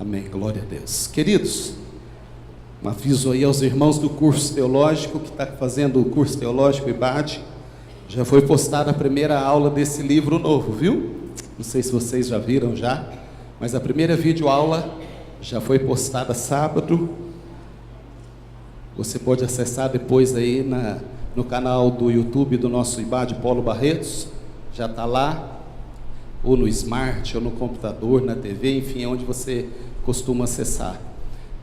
Amém, glória a Deus. Queridos, um aviso aí aos irmãos do curso teológico, que está fazendo o curso teológico IBAD, já foi postada a primeira aula desse livro novo, viu? Não sei se vocês já viram já, mas a primeira videoaula já foi postada sábado. Você pode acessar depois aí no canal do YouTube do nosso IBAD Paulo Barretos, já está lá, ou no Smart, ou no computador, na TV, enfim, é onde você costuma acessar.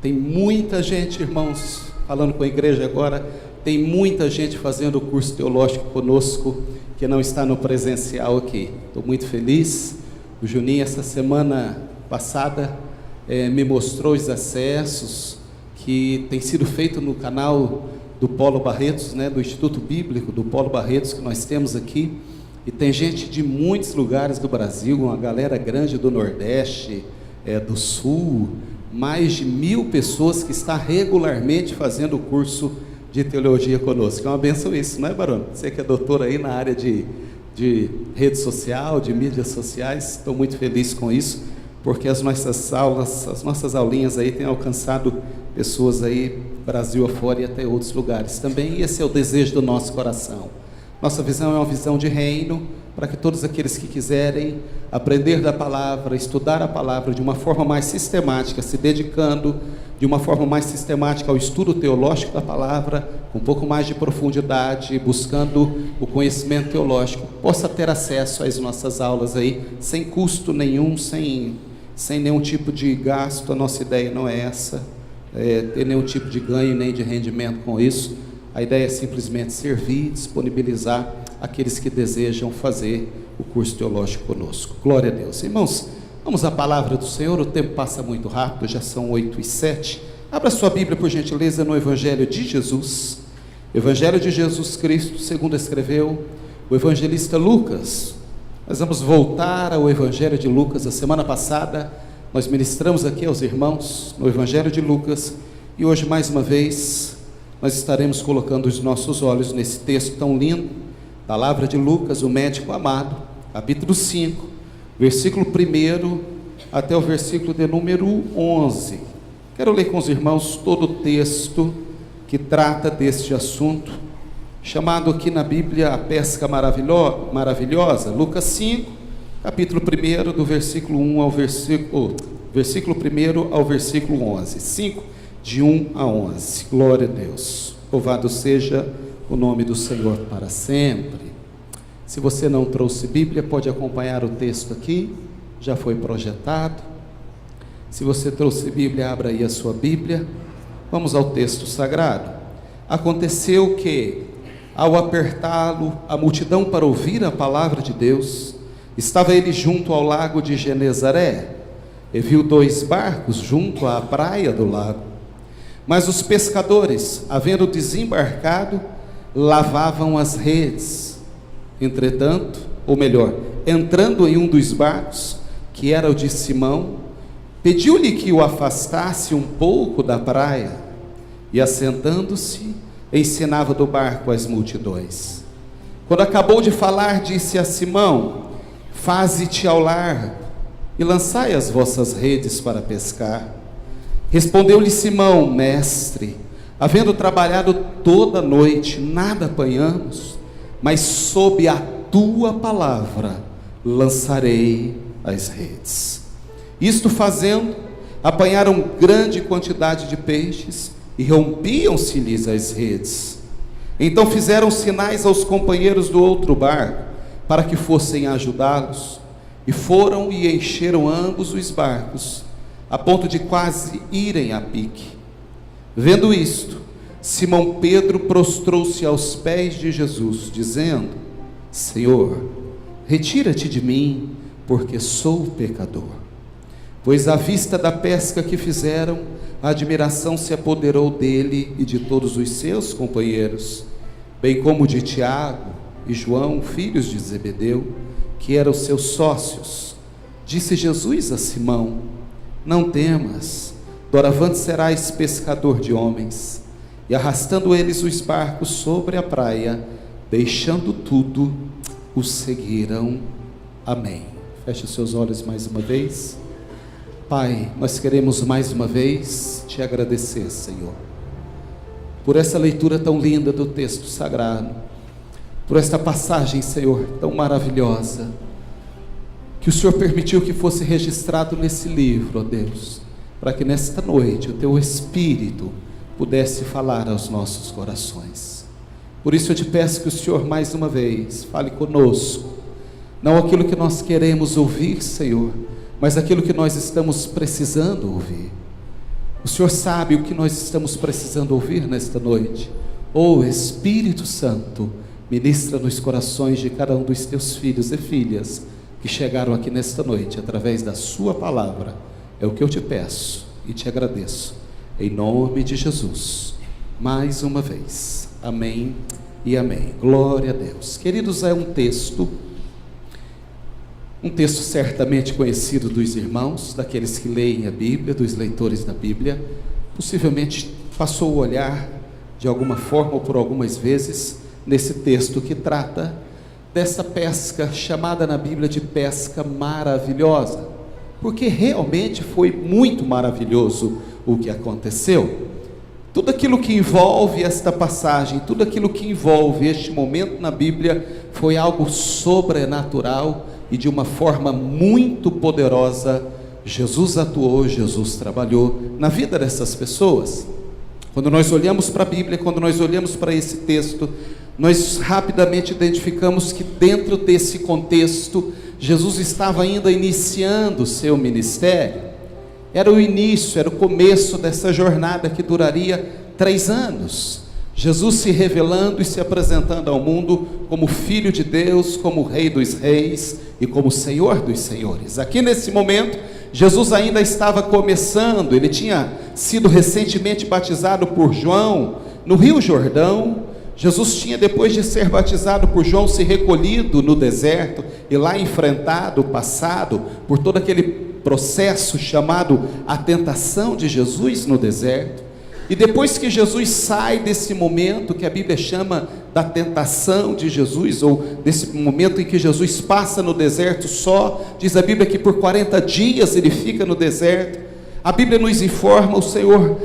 Tem muita gente, irmãos, falando com a igreja agora, tem muita gente fazendo o curso teológico conosco, que não está no presencial aqui. Estou muito feliz. O Juninho, essa semana passada, me mostrou os acessos que tem sido feito no canal do Paulo Barretos, do Instituto Bíblico do Paulo Barretos, que nós temos aqui. E tem gente de muitos lugares do Brasil, uma galera grande do Nordeste, do Sul, mais de 1000 pessoas que está regularmente fazendo o curso de teologia conosco. É uma benção isso, não é, Barão? Você que é doutor aí na área de rede social, de mídias sociais, estou muito feliz com isso, porque as nossas aulas, as nossas aulinhas aí têm alcançado pessoas aí, Brasil afora e até outros lugares também, e esse é o desejo do nosso coração. Nossa visão é uma visão de reino, para que todos aqueles que quiserem aprender da palavra, estudar a palavra de uma forma mais sistemática, se dedicando de uma forma mais sistemática ao estudo teológico da palavra, com um pouco mais de profundidade, buscando o conhecimento teológico, possa ter acesso às nossas aulas aí, sem custo nenhum, sem nenhum tipo de gasto. A nossa ideia não é essa, ter nenhum tipo de ganho nem de rendimento com isso. A ideia é simplesmente servir, disponibilizar aqueles que desejam fazer o curso teológico conosco. Glória a Deus. Irmãos, vamos à palavra do Senhor. O tempo passa muito rápido, já são 8h07. Abra sua Bíblia, por gentileza, no Evangelho de Jesus. Evangelho de Jesus Cristo, segundo escreveu o evangelista Lucas. Nós vamos voltar ao Evangelho de Lucas. A semana passada nós ministramos aqui aos irmãos no Evangelho de Lucas, e hoje mais uma vez nós estaremos colocando os nossos olhos nesse texto tão lindo, palavra de Lucas, o médico amado, capítulo 5, versículo 1 até o versículo de número 11. Quero ler com os irmãos todo o texto que trata deste assunto, chamado aqui na Bíblia a pesca maravilhosa. Lucas 5, capítulo 1, do versículo 1 ao versículo 1 ao versículo 11. 5, de 1 a 11. Glória a Deus. Louvado seja o nome do Senhor para sempre. Se você não trouxe Bíblia, pode acompanhar o texto aqui, já foi projetado. Se você trouxe Bíblia, abra aí a sua Bíblia. Vamos ao texto sagrado. Aconteceu que, ao apertá-lo a multidão para ouvir a palavra de Deus, estava ele junto ao lago de Genezaré, e viu 2 barcos junto à praia do lago. Mas os pescadores, havendo desembarcado, lavavam as redes. Entretanto, ou melhor, entrando em um dos barcos, que era o de Simão, pediu-lhe que o afastasse um pouco da praia, e assentando-se, ensinava do barco as multidões. Quando acabou de falar, disse a Simão: faze-te ao largo, e lançai as vossas redes para pescar. Respondeu-lhe Simão: mestre, havendo trabalhado toda a noite, nada apanhamos, mas sob a tua palavra lançarei as redes. Isto fazendo, apanharam grande quantidade de peixes, e rompiam-se-lhes as redes. Então fizeram sinais aos companheiros do outro barco, para que fossem ajudá-los, e foram e encheram ambos os barcos, a ponto de quase irem a pique. Vendo isto, Simão Pedro prostrou-se aos pés de Jesus, dizendo: Senhor, retira-te de mim, porque sou pecador. Pois à vista da pesca que fizeram, a admiração se apoderou dele e de todos os seus companheiros, bem como de Tiago e João, filhos de Zebedeu, que eram seus sócios. Disse Jesus a Simão: não temas, doravante serás pescador de homens. E arrastando eles os barcos sobre a praia, deixando tudo, o seguiram. Amém. Feche os seus olhos mais uma vez. Pai, nós queremos mais uma vez te agradecer, Senhor, por essa leitura tão linda do texto sagrado, por esta passagem, Senhor, tão maravilhosa, que o Senhor permitiu que fosse registrado nesse livro, ó Deus, para que nesta noite o Teu Espírito pudesse falar aos nossos corações. Por isso eu te peço que o Senhor mais uma vez fale conosco, não aquilo que nós queremos ouvir, Senhor, mas aquilo que nós estamos precisando ouvir. O Senhor sabe o que nós estamos precisando ouvir nesta noite. Ó Espírito Santo, ministra nos corações de cada um dos teus filhos e filhas que chegaram aqui nesta noite, através da sua palavra. É o que eu te peço e te agradeço, em nome de Jesus, mais uma vez, amém e amém. Glória a Deus. Queridos, é um texto certamente conhecido dos irmãos, daqueles que leem a Bíblia, dos leitores da Bíblia. Possivelmente passou o olhar de alguma forma ou por algumas vezes nesse texto que trata dessa pesca chamada na Bíblia de pesca maravilhosa, porque realmente foi muito maravilhoso o que aconteceu. Tudo aquilo que envolve esta passagem, tudo aquilo que envolve este momento na Bíblia foi algo sobrenatural e de uma forma muito poderosa. Jesus atuou, Jesus trabalhou na vida dessas pessoas. Quando nós olhamos para a Bíblia, quando nós olhamos para esse texto, nós rapidamente identificamos que dentro desse contexto, Jesus estava ainda iniciando o seu ministério. Era o início, era o começo dessa jornada que duraria 3 anos. Jesus se revelando e se apresentando ao mundo como Filho de Deus, como Rei dos Reis e como Senhor dos Senhores. Aqui nesse momento, Jesus ainda estava começando. Ele tinha sido recentemente batizado por João no Rio Jordão. Jesus tinha, depois de ser batizado por João, se recolhido no deserto e lá enfrentado, passado por todo aquele processo chamado a tentação de Jesus no deserto. E depois que Jesus sai desse momento que a Bíblia chama da tentação de Jesus, ou desse momento em que Jesus passa no deserto só, diz a Bíblia que por 40 dias ele fica no deserto. A Bíblia nos informa, o Senhor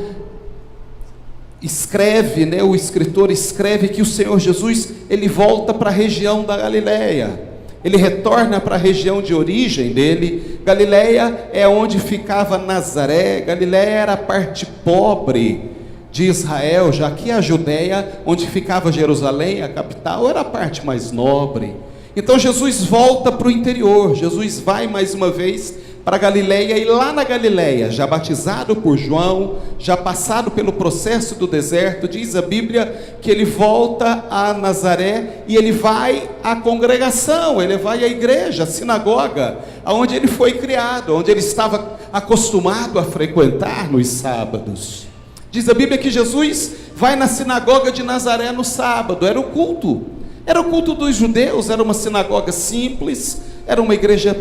escreve, o escritor escreve que o Senhor Jesus, ele volta para a região da Galileia, ele retorna para a região de origem dele. Galileia é onde ficava Nazaré. Galileia era a parte pobre de Israel, já que a Judeia, onde ficava Jerusalém, a capital, era a parte mais nobre. Então Jesus volta para o interior, Jesus vai mais uma vez para Galileia, e lá na Galileia, já batizado por João, já passado pelo processo do deserto, diz a Bíblia que ele volta a Nazaré e ele vai à congregação, ele vai à igreja, à sinagoga, aonde ele foi criado, onde ele estava acostumado a frequentar nos sábados. Diz a Bíblia que Jesus vai na sinagoga de Nazaré no sábado. Era o culto dos judeus, era uma sinagoga simples, era uma igreja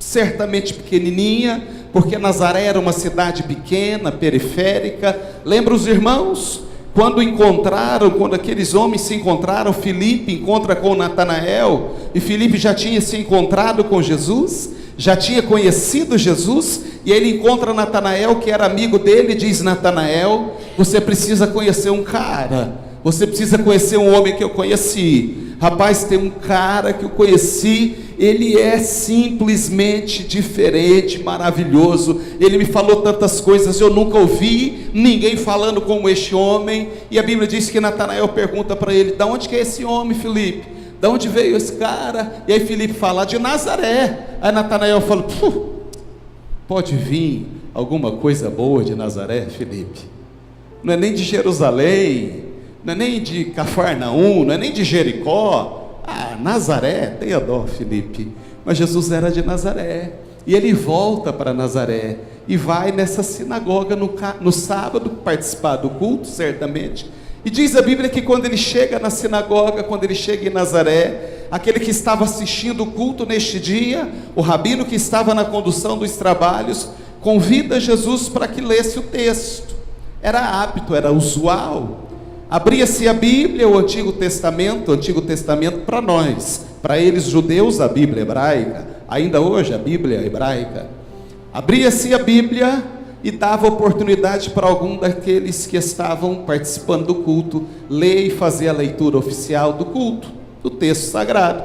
certamente pequenininha, porque Nazaré era uma cidade pequena, periférica. Lembra os irmãos? Quando aqueles homens se encontraram, Filipe encontra com Natanael, e Filipe já tinha se encontrado com Jesus, já tinha conhecido Jesus, e ele encontra Natanael, que era amigo dele, e diz: Natanael, você precisa conhecer um cara, você precisa conhecer um homem que eu conheci. Rapaz, tem um cara que eu conheci, ele é simplesmente diferente, maravilhoso, ele me falou tantas coisas, eu nunca ouvi ninguém falando como este homem. E a Bíblia diz que Natanael pergunta para ele: da onde que é esse homem, Filipe? Da onde veio esse cara? E aí Filipe fala: de Nazaré. Aí Natanael fala: pode vir alguma coisa boa de Nazaré, Filipe? Não é nem de Jerusalém, não é nem de Cafarnaum, não é nem de Jericó. Nazaré, tenha dó, Filipe. Mas Jesus era de Nazaré, e ele volta para Nazaré, e vai nessa sinagoga no sábado, participar do culto, certamente. E diz a Bíblia que quando ele chega na sinagoga, quando ele chega em Nazaré, aquele que estava assistindo o culto neste dia, o rabino que estava na condução dos trabalhos, convida Jesus para que lesse o texto. Era hábito, era usual. Abria-se a Bíblia, o Antigo Testamento para nós, para eles judeus, a Bíblia hebraica, ainda hoje a Bíblia hebraica. Abria-se a Bíblia e dava oportunidade para algum daqueles que estavam participando do culto ler e fazer a leitura oficial do culto, do texto sagrado.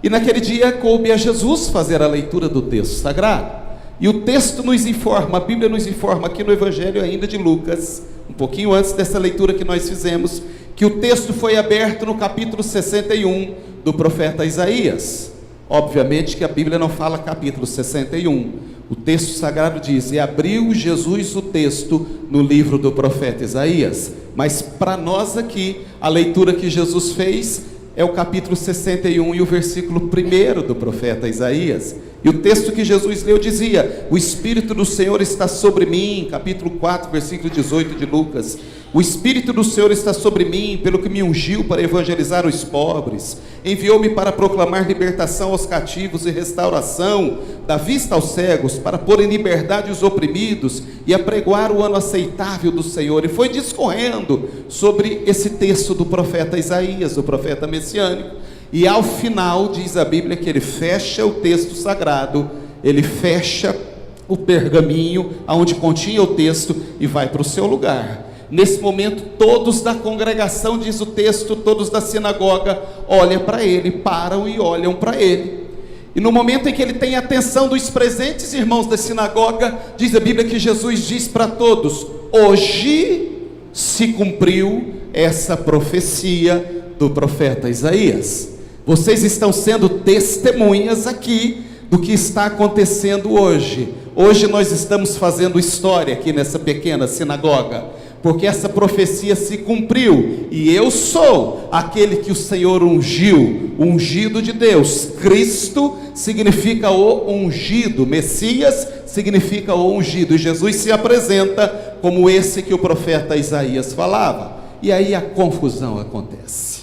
E naquele dia coube a Jesus fazer a leitura do texto sagrado. E o texto nos informa, a Bíblia nos informa aqui no Evangelho ainda de Lucas, um pouquinho antes dessa leitura que nós fizemos, que o texto foi aberto no capítulo 61 do profeta Isaías. Obviamente que a Bíblia não fala capítulo 61. O texto sagrado diz: e abriu Jesus o texto no livro do profeta Isaías. Mas para nós aqui, a leitura que Jesus fez é o capítulo 61 e o versículo 1 do profeta Isaías. E o texto que Jesus leu dizia: o Espírito do Senhor está sobre mim, capítulo 4, versículo 18 de Lucas. O Espírito do Senhor está sobre mim, pelo que me ungiu para evangelizar os pobres, enviou-me para proclamar libertação aos cativos e restauração da vista aos cegos, para pôr em liberdade os oprimidos e apregoar o ano aceitável do Senhor. E foi discorrendo sobre esse texto do profeta Isaías, do profeta messiânico, e ao final diz a Bíblia que ele fecha o texto sagrado, ele fecha o pergaminho onde continha o texto e vai para o seu lugar. Nesse momento, todos da congregação, diz o texto, todos da sinagoga, olham para ele, param e olham para ele. E no momento em que ele tem a atenção dos presentes irmãos da sinagoga, diz a Bíblia que Jesus diz para todos: hoje se cumpriu essa profecia do profeta Isaías. Vocês estão sendo testemunhas aqui do que está acontecendo hoje. Hoje nós estamos fazendo história aqui nessa pequena sinagoga, porque essa profecia se cumpriu, e eu sou aquele que o Senhor ungiu, o ungido de Deus. Cristo significa o ungido, Messias significa o ungido, e Jesus se apresenta como esse que o profeta Isaías falava. E aí a confusão acontece.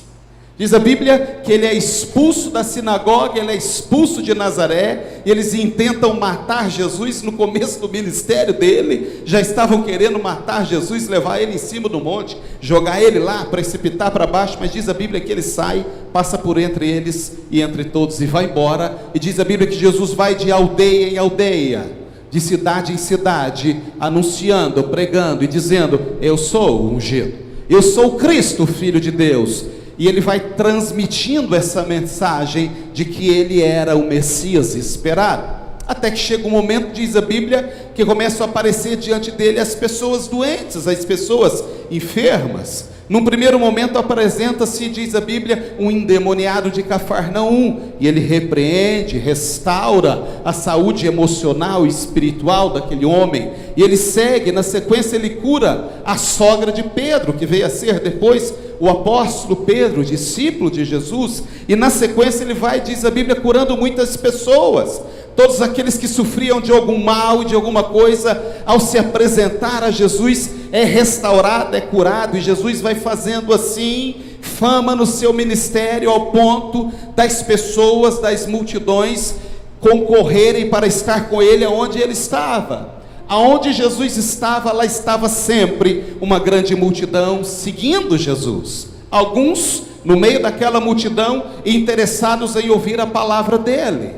Diz a Bíblia que ele é expulso da sinagoga, ele é expulso de Nazaré, e eles intentam matar Jesus no começo do ministério dele, já estavam querendo matar Jesus, levar ele em cima do monte, jogar ele lá, precipitar para baixo, mas diz a Bíblia que ele sai, passa por entre eles e entre todos e vai embora, e diz a Bíblia que Jesus vai de aldeia em aldeia, de cidade em cidade, anunciando, pregando e dizendo: eu sou o ungido, eu sou o Cristo, o Filho de Deus. E ele vai transmitindo essa mensagem de que ele era o Messias esperado, até que chega um momento, diz a Bíblia, que começam a aparecer diante dele as pessoas doentes, as pessoas enfermas. Num primeiro momento apresenta-se, diz a Bíblia, um endemoniado de Cafarnaum, e ele repreende, restaura a saúde emocional e espiritual daquele homem, e ele segue, na sequência ele cura a sogra de Pedro, que veio a ser depois o apóstolo Pedro, discípulo de Jesus, e na sequência ele vai, diz a Bíblia, curando muitas pessoas. Todos aqueles que sofriam de algum mal e de alguma coisa, ao se apresentar a Jesus, é restaurado, é curado, e Jesus vai fazendo assim fama no seu ministério, ao ponto das pessoas, das multidões concorrerem para estar com ele aonde ele estava. Aonde Jesus estava, lá estava sempre uma grande multidão seguindo Jesus. Alguns no meio daquela multidão interessados em ouvir a palavra dele.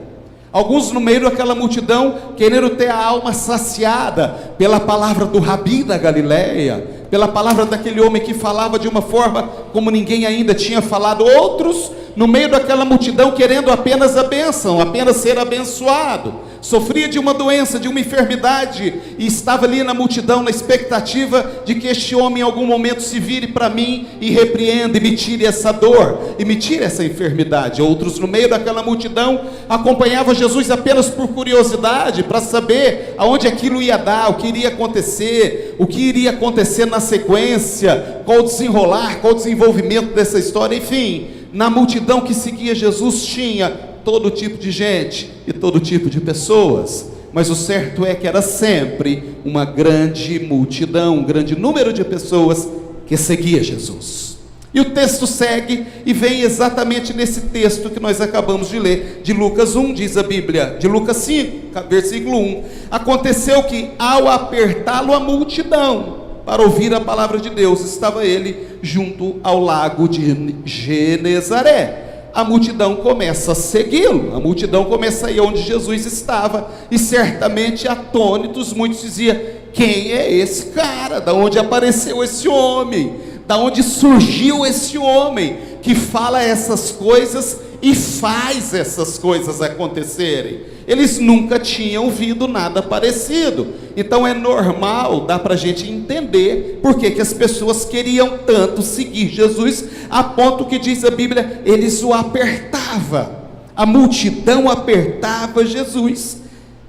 Alguns no meio daquela multidão querendo ter a alma saciada pela palavra do Rabi da Galileia, pela palavra daquele homem que falava de uma forma como ninguém ainda tinha falado. Outros no meio daquela multidão querendo apenas a bênção, apenas ser abençoado. Sofria de uma doença, de uma enfermidade, e estava ali na multidão na expectativa de que este homem em algum momento se vire para mim e repreenda e me tire essa dor, e me tire essa enfermidade. Outros no meio daquela multidão acompanhavam Jesus apenas por curiosidade, para saber aonde aquilo ia dar, o que iria acontecer na sequência, qual o desenrolar, qual o desenvolvimento dessa história. Enfim, na multidão que seguia Jesus tinha todo tipo de gente e todo tipo de pessoas, mas o certo é que era sempre uma grande multidão, um grande número de pessoas que seguia Jesus. E o texto segue e vem exatamente nesse texto que nós acabamos de ler, de Lucas 1, diz a Bíblia, de Lucas 5, versículo 1, aconteceu que ao apertá-lo a multidão para ouvir a palavra de Deus, estava ele junto ao lago de Genezaré. a multidão começa a segui-lo, a multidão começa a ir onde Jesus estava, e certamente atônitos, muitos diziam: quem é esse cara? Da onde apareceu esse homem? Da onde surgiu esse homem que fala essas coisas e faz essas coisas acontecerem? Eles nunca tinham ouvido nada parecido. Então é normal, dá para a gente entender por que as pessoas queriam tanto seguir Jesus, a ponto que diz a Bíblia, eles o apertavam, a multidão apertava Jesus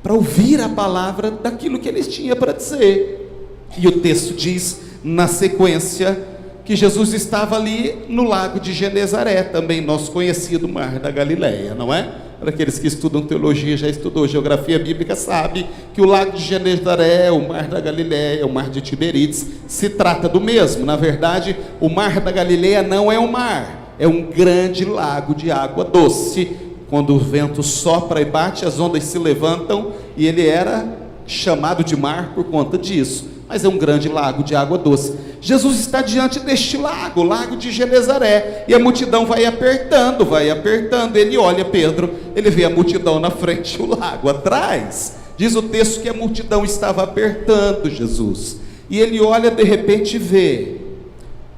para ouvir a palavra daquilo que eles tinham para dizer. E o texto diz na sequência que Jesus estava ali no lago de Genezaré, também nosso conhecido Mar da Galileia, não é? Para aqueles que estudam teologia, já estudou geografia bíblica, sabe que o lago de Genezaré, o Mar da Galileia, o Mar de Tiberíades, se trata do mesmo. Na verdade, o Mar da Galileia não é um mar, é um grande lago de água doce. Quando o vento sopra e bate, as ondas se levantam, e ele era chamado de mar por conta disso, mas é um grande lago de água doce. Jesus está diante deste lago, o lago de Genezaré, e a multidão vai apertando, ele olha Pedro, ele vê a multidão na frente, o lago atrás. Diz o texto que a multidão estava apertando Jesus, e ele olha, de repente vê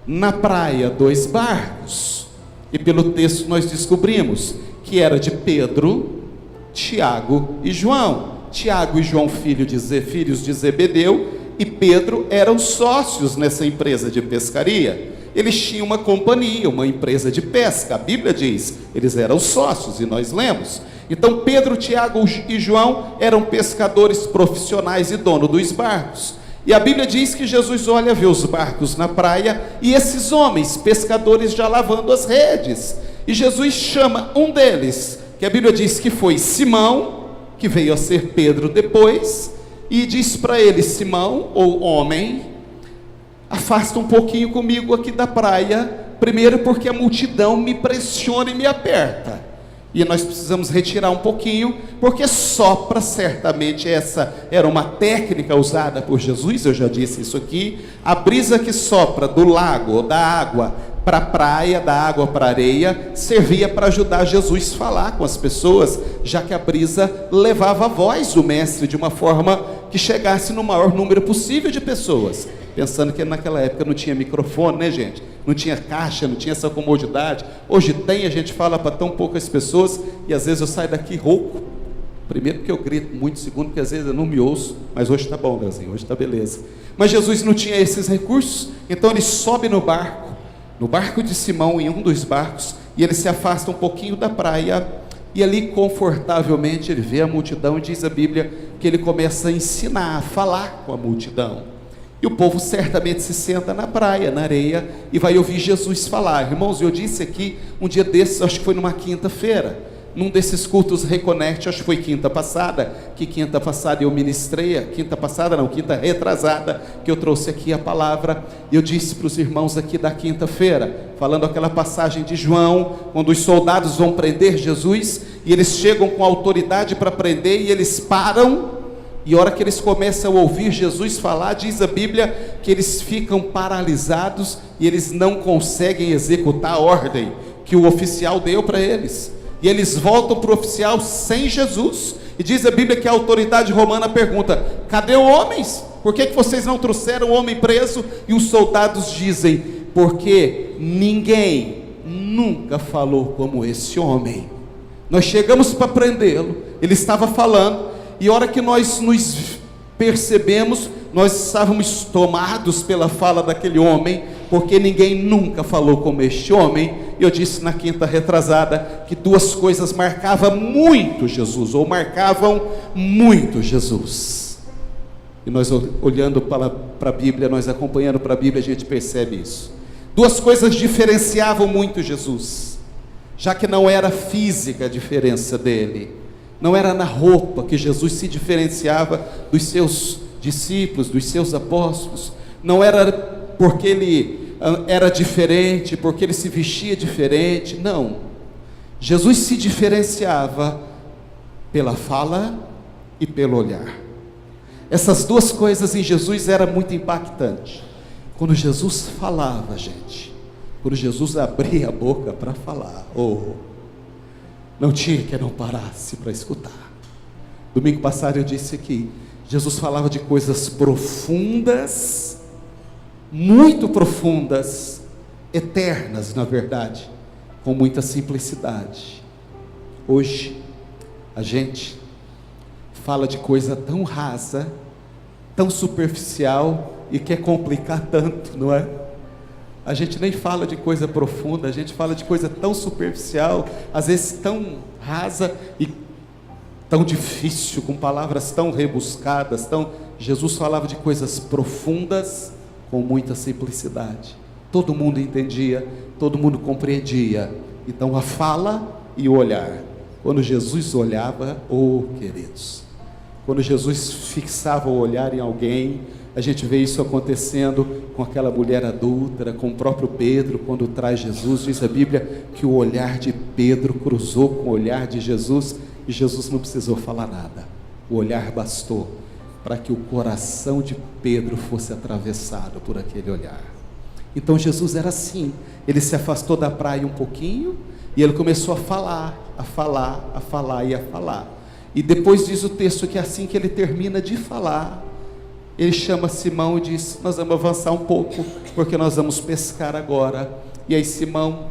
na praia 2 barcos, e pelo texto nós descobrimos que era de Pedro, Tiago e João. Tiago e João, filhos de Zebedeu, e Pedro eram sócios nessa empresa de pescaria. Eles tinham uma companhia, uma empresa de pesca. A Bíblia diz, eles eram sócios, e nós lemos. Então Pedro, Tiago e João eram pescadores profissionais e dono dos barcos. E a Bíblia diz que Jesus olha, vê os barcos na praia, e esses homens, pescadores, já lavando as redes. E Jesus chama um deles, que a Bíblia diz que foi Simão, que veio a ser Pedro depois, e diz para ele: Simão, ou homem, afasta um pouquinho comigo aqui da praia, primeiro porque a multidão me pressiona e me aperta, e nós precisamos retirar um pouquinho, porque sopra, certamente essa era uma técnica usada por Jesus, eu já disse isso aqui, a brisa que sopra do lago, ou da água para a praia, da água para a areia, servia para ajudar Jesus a falar com as pessoas, já que a brisa levava a voz do mestre de uma forma que chegasse no maior número possível de pessoas, pensando que naquela época não tinha microfone, né, gente? Não tinha caixa, não tinha essa comodidade. Hoje tem, a gente fala para tão poucas pessoas, e às vezes eu saio daqui rouco, primeiro porque eu grito muito, segundo porque às vezes eu não me ouço, mas hoje está bom, Leozinho, hoje está beleza. Mas Jesus não tinha esses recursos, então ele sobe no barco de Simão, em um dos barcos, e ele se afasta um pouquinho da praia, e ali confortavelmente ele vê a multidão, e diz a Bíblia que ele começa a ensinar, a falar com a multidão, e o povo certamente se senta na praia, na areia, e vai ouvir Jesus falar. Irmãos, eu disse aqui, um dia desses, acho que foi numa quinta-feira, num desses cultos Reconnect, acho que foi quinta passada eu ministrei, quinta retrasada, que eu trouxe aqui a palavra, e eu disse para os irmãos aqui da quinta-feira, falando aquela passagem de João, quando os soldados vão prender Jesus, e eles chegam com autoridade para prender, e eles param, e a hora que eles começam a ouvir Jesus falar, diz a Bíblia, que eles ficam paralisados, e eles não conseguem executar a ordem que o oficial deu para eles, e eles voltam para o oficial sem Jesus, e diz a Bíblia que a autoridade romana pergunta: cadê o homem? Por que vocês não trouxeram o homem preso? E os soldados dizem: porque ninguém nunca falou como esse homem. Nós chegamos para prendê-lo, ele estava falando, e a hora que nós nos percebemos, nós estávamos tomados pela fala daquele homem, porque ninguém nunca falou como este homem. E eu disse na quinta retrasada que 2 coisas marcavam muito Jesus, e nós olhando para a Bíblia, nós acompanhando para a Bíblia, a gente percebe isso. 2 coisas diferenciavam muito Jesus, já que não era física a diferença dele, não era na roupa que Jesus se diferenciava dos seus discípulos, dos seus apóstolos, não era porque ele era diferente, porque ele se vestia diferente, não. Jesus se diferenciava pela fala e pelo olhar. Essas 2 coisas em Jesus era muito impactante. Quando Jesus falava, gente, quando Jesus abria a boca para falar, não tinha que não parasse para escutar. Domingo passado eu disse que Jesus falava de coisas profundas, muito profundas, eternas na verdade, com muita simplicidade. Hoje a gente fala de coisa tão rasa, tão superficial e quer complicar tanto, não é? A gente nem fala de coisa profunda, a gente fala de coisa tão superficial, às vezes tão rasa e tão difícil, com palavras tão rebuscadas. Jesus falava de coisas profundas com muita simplicidade. Todo mundo entendia, todo mundo compreendia. Então a fala e o olhar. Quando Jesus olhava, queridos, quando Jesus fixava o olhar em alguém, a gente vê isso acontecendo com aquela mulher adúltera, com o próprio Pedro, quando traz Jesus. Diz a Bíblia que o olhar de Pedro cruzou com o olhar de Jesus, e Jesus não precisou falar nada. O olhar bastou para que o coração de Pedro fosse atravessado por aquele olhar. Então Jesus era assim, ele se afastou da praia um pouquinho, e ele começou a falar. E depois diz o texto que assim que ele termina de falar, ele chama Simão e diz: nós vamos avançar um pouco, porque nós vamos pescar agora. E aí Simão,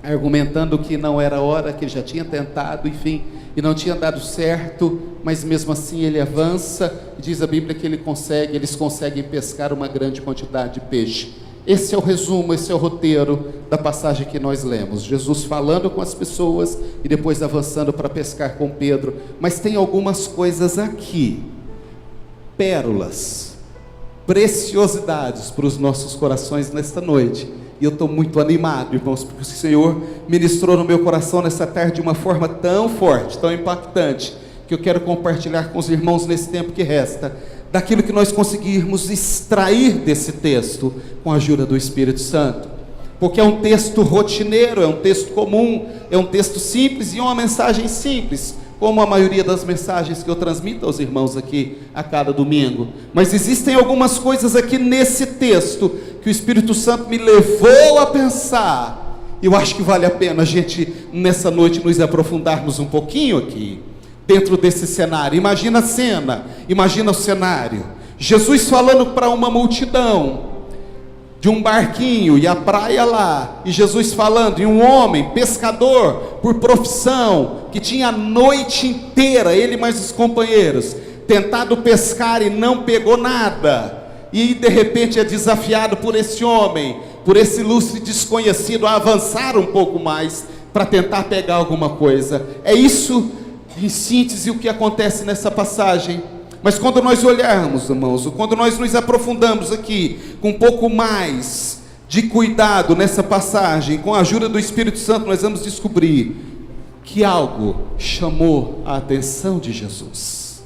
argumentando que não era hora, que ele já tinha tentado, enfim, e não tinha dado certo, mas mesmo assim ele avança, e diz a Bíblia que eles conseguem pescar uma grande quantidade de peixe. Esse é o resumo, esse é o roteiro da passagem que nós lemos. Jesus falando com as pessoas e depois avançando para pescar com Pedro. Mas tem algumas coisas aqui, pérolas, preciosidades para os nossos corações nesta noite. E eu estou muito animado, irmãos, porque o Senhor ministrou no meu coração nessa tarde de uma forma tão forte, tão impactante, que eu quero compartilhar com os irmãos nesse tempo que resta, daquilo que nós conseguirmos extrair desse texto com a ajuda do Espírito Santo. Porque é um texto rotineiro, é um texto comum, é um texto simples e uma mensagem simples, como a maioria das mensagens que eu transmito aos irmãos aqui a cada domingo. Mas existem algumas coisas aqui nesse texto que o Espírito Santo me levou a pensar. Eu acho que vale a pena a gente nessa noite nos aprofundarmos um pouquinho aqui dentro desse cenário. Imagina a cena, imagina o cenário. Jesus falando para uma multidão de um barquinho e a praia lá, e Jesus falando, e um homem, pescador por profissão, que tinha a noite inteira, ele mais os companheiros, tentado pescar e não pegou nada, e de repente é desafiado por esse homem, por esse ilustre desconhecido, a avançar um pouco mais, para tentar pegar alguma coisa. É isso, em síntese, o que acontece nessa passagem. Mas quando nós olharmos, irmãos, quando nós nos aprofundamos aqui, com um pouco mais de cuidado nessa passagem, com a ajuda do Espírito Santo, nós vamos descobrir que algo chamou a atenção de Jesus.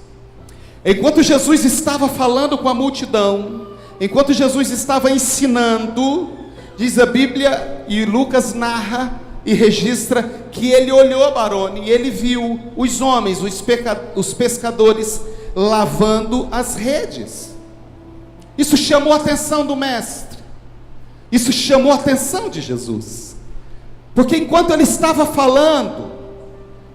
Enquanto Jesus estava falando com a multidão, enquanto Jesus estava ensinando, diz a Bíblia, e Lucas narra e registra, que ele olhou Barone e ele viu os homens, os pescadores, lavando as redes. Isso chamou a atenção do mestre, isso chamou a atenção de Jesus, porque enquanto ele estava falando,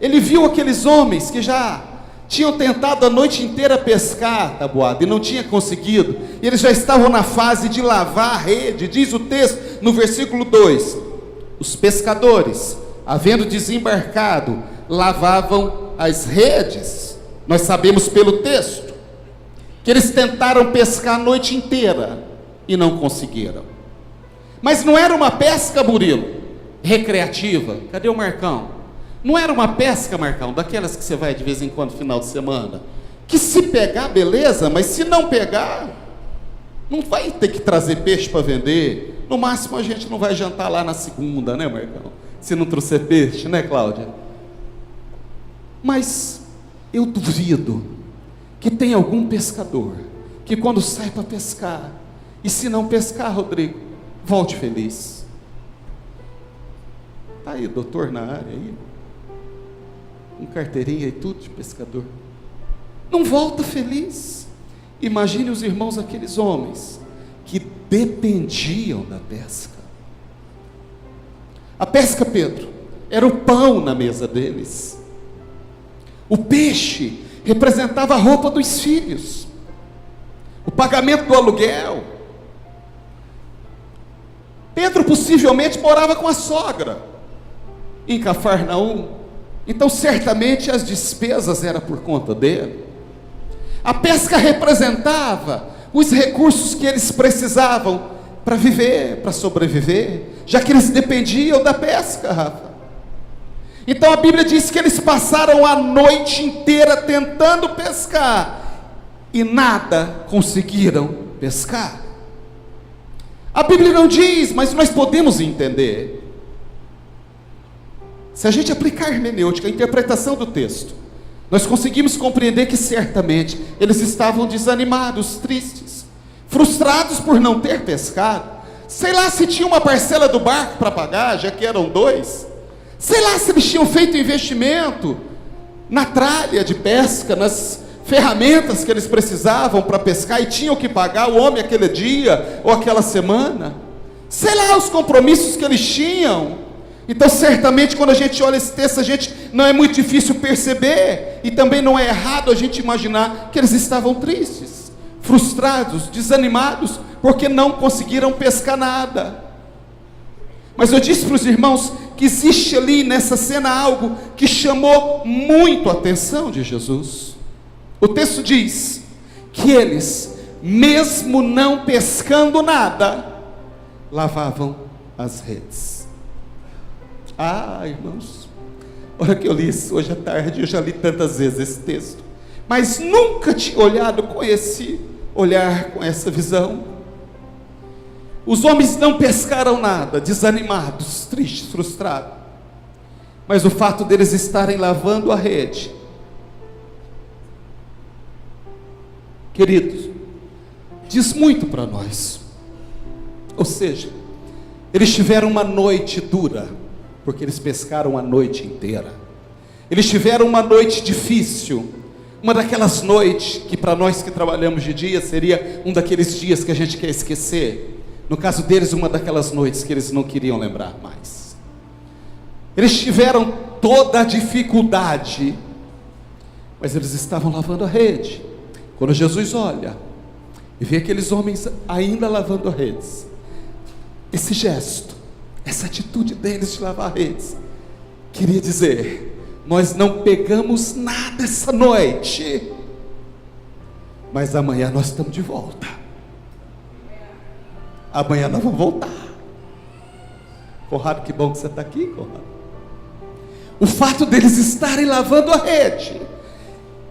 ele viu aqueles homens que já tinham tentado a noite inteira pescar, tabuada, e não tinha conseguido, e eles já estavam na fase de lavar a rede. Diz o texto no versículo 2, os pescadores, havendo desembarcado, lavavam as redes. Nós sabemos pelo texto que eles tentaram pescar a noite inteira e não conseguiram. Mas não era uma pesca, Murilo, recreativa. Cadê o Marcão? Não era uma pesca, Marcão, daquelas que você vai de vez em quando, final de semana, que se pegar, beleza, mas se não pegar, não vai ter que trazer peixe para vender. No máximo a gente não vai jantar lá na segunda, né, Marcão? Se não trouxer peixe, né, Cláudia? Mas eu duvido que tem algum pescador que quando sai para pescar, e se não pescar, Rodrigo, volte feliz. Está aí, doutor na área aí, com carteirinha e tudo de pescador, não volta feliz. Imagine os irmãos, aqueles homens que dependiam da pesca. A pesca, Pedro, era o pão na mesa deles. O peixe representava a roupa dos filhos, o pagamento do aluguel. Pedro possivelmente morava com a sogra em Cafarnaum, então certamente as despesas eram por conta dele. A pesca representava os recursos que eles precisavam para viver, para sobreviver, já que eles dependiam da pesca, Rafa. Então a Bíblia diz que eles passaram a noite inteira tentando pescar e nada conseguiram pescar. A Bíblia não diz, mas nós podemos entender. Se a gente aplicar a hermenêutica, a interpretação do texto, nós conseguimos compreender que certamente eles estavam desanimados, tristes, frustrados por não ter pescado. Sei lá se tinha uma parcela do barco para pagar, já que eram 2. Sei lá se eles tinham feito investimento na tralha de pesca, nas ferramentas que eles precisavam para pescar e tinham que pagar o homem aquele dia ou aquela semana. Sei lá os compromissos que eles tinham. Então certamente quando a gente olha esse texto, a gente não é muito difícil perceber, e também não é errado a gente imaginar que eles estavam tristes, frustrados, desanimados, porque não conseguiram pescar nada. Mas eu disse para os irmãos que existe ali nessa cena algo que chamou muito a atenção de Jesus. O texto diz que eles, mesmo não pescando nada, lavavam as redes. Ah, irmãos, hora que eu li isso hoje à tarde, eu já li tantas vezes esse texto, mas nunca tinha olhado com esse olhar, com essa visão. Os homens não pescaram nada, desanimados, tristes, frustrados, mas o fato deles estarem lavando a rede, queridos, diz muito para nós. Ou seja, eles tiveram uma noite dura, porque eles pescaram a noite inteira. Eles tiveram uma noite difícil, uma daquelas noites que para nós que trabalhamos de dia seria um daqueles dias que a gente quer esquecer. No caso deles, uma daquelas noites que eles não queriam lembrar mais. Eles tiveram toda a dificuldade, mas eles estavam lavando a rede. Quando Jesus olha e vê aqueles homens ainda lavando redes, esse gesto, essa atitude deles de lavar redes, queria dizer: nós não pegamos nada essa noite, mas amanhã nós estamos de volta. Amanhã nós vamos voltar. Conrado, que bom que você está aqui, Conrado. O fato deles estarem lavando a rede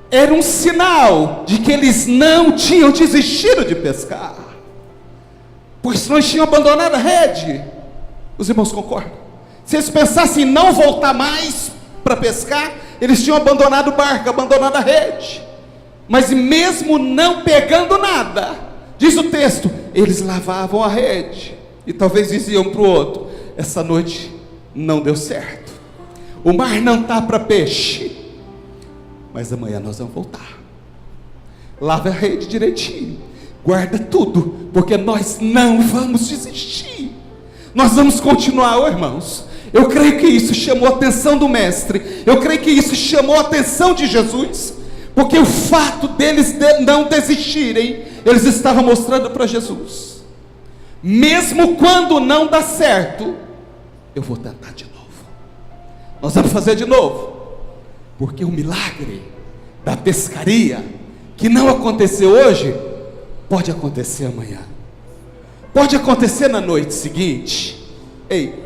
era um sinal de que eles não tinham desistido de pescar, pois não tinham abandonado a rede. Os irmãos concordam? Se eles pensassem em não voltar mais para pescar, eles tinham abandonado o barco, abandonado a rede. Mas mesmo não pegando nada, diz o texto, eles lavavam a rede. E talvez diziam para o outro: essa noite não deu certo, o mar não está para peixe, mas amanhã nós vamos voltar. Lava a rede direitinho, guarda tudo, porque nós não vamos desistir, nós vamos continuar. Oh, irmãos, eu creio que isso chamou a atenção do mestre, eu creio que isso chamou a atenção de Jesus, porque o fato deles não desistirem, eles estavam mostrando para Jesus: mesmo quando não dá certo, eu vou tentar de novo, nós vamos fazer de novo, porque o milagre da pescaria, que não aconteceu hoje, pode acontecer amanhã, pode acontecer na noite seguinte. Ei,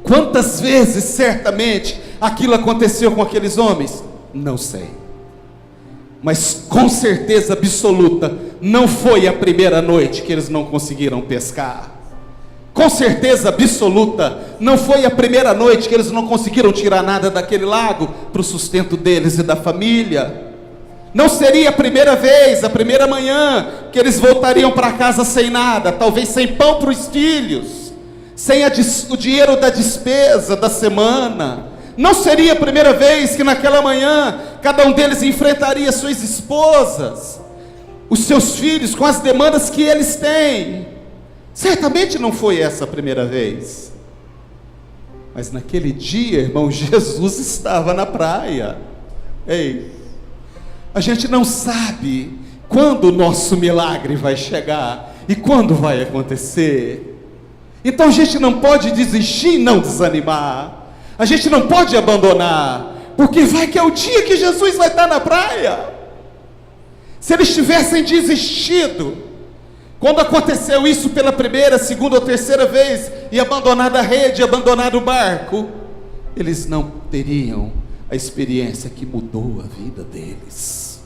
quantas vezes certamente aquilo aconteceu com aqueles homens? Não sei, mas com certeza absoluta, não foi a primeira noite que eles não conseguiram pescar. Com certeza absoluta, não foi a primeira noite que eles não conseguiram tirar nada daquele lago para o sustento deles e da família. Não seria a primeira vez, a primeira manhã, que eles voltariam para casa sem nada, talvez sem pão para os filhos, sem o dinheiro da despesa da semana. Não seria a primeira vez que naquela manhã, cada um deles enfrentaria suas esposas, os seus filhos, com as demandas que eles têm. Certamente não foi essa a primeira vez, mas naquele dia, irmão, Jesus estava na praia. Ei, a gente não sabe quando o nosso milagre vai chegar e quando vai acontecer. Então a gente não pode desistir e não desanimar. A gente não pode abandonar, porque vai que é o dia que Jesus vai estar na praia. Se eles tivessem desistido, quando aconteceu isso pela primeira, segunda ou terceira vez, e abandonado a rede, abandonado o barco, eles não teriam a experiência que mudou a vida deles.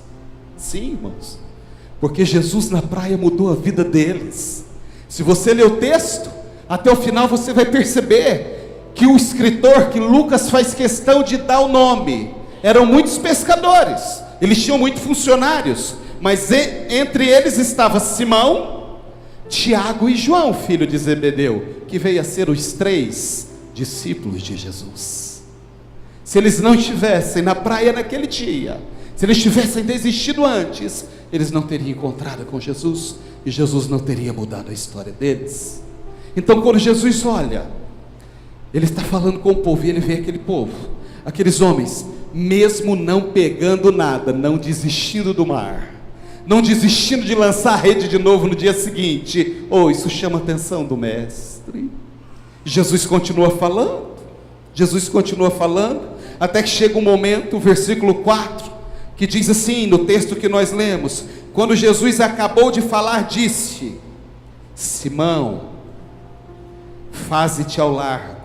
Sim, irmãos, porque Jesus na praia mudou a vida deles. Se você ler o texto, até o final você vai perceber que o escritor, que Lucas faz questão de dar o nome, eram muitos pescadores, eles tinham muitos funcionários, mas entre eles estava Simão, Tiago e João, filho de Zebedeu, que veio a ser os 3 discípulos de Jesus. Se eles não estivessem na praia naquele dia, se eles tivessem desistido antes, eles não teriam encontrado com Jesus, e Jesus não teria mudado a história deles. Então quando Jesus olha, ele está falando com o povo, e ele vê aquele povo, aqueles homens, mesmo não pegando nada, não desistindo do mar, não desistindo de lançar a rede de novo no dia seguinte. Isso chama a atenção do mestre. Jesus continua falando, até que chega um momento, o versículo 4, que diz assim, no texto que nós lemos: quando Jesus acabou de falar, disse: Simão, faze-te ao largo.